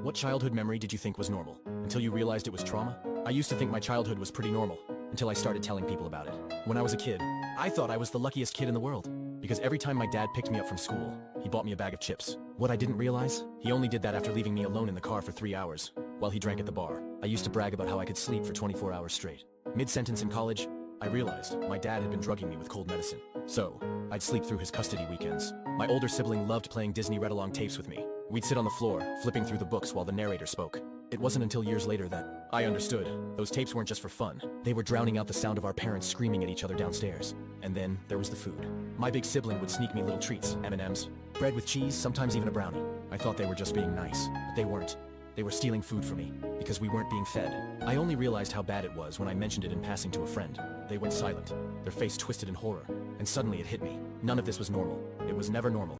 What childhood memory did you think was normal, until you realized it was trauma? I used to think my childhood was pretty normal, until I started telling people about it. When I was a kid, I thought I was the luckiest kid in the world, because every time my dad picked me up from school, he bought me a bag of chips. What I didn't realize? He only did that after leaving me alone in the car for 3 hours, while he drank at the bar. I used to brag about how I could sleep for 24 hours straight. Mid-sentence in college, I realized my dad had been drugging me with cold medicine. So, I'd sleep through his custody weekends. My older sibling loved playing Disney read-along tapes with me. We'd sit on the floor, flipping through the books while the narrator spoke. It wasn't until years later that I understood. Those tapes weren't just for fun. They were drowning out the sound of our parents screaming at each other downstairs. And then there was the food. My big sibling would sneak me little treats, M&Ms, bread with cheese, sometimes even a brownie. I thought they were just being nice, but they weren't. They were stealing food from me, because we weren't being fed. I only realized how bad it was when I mentioned it in passing to a friend. They went silent, their face twisted in horror, and suddenly it hit me. None of this was normal. It was never normal.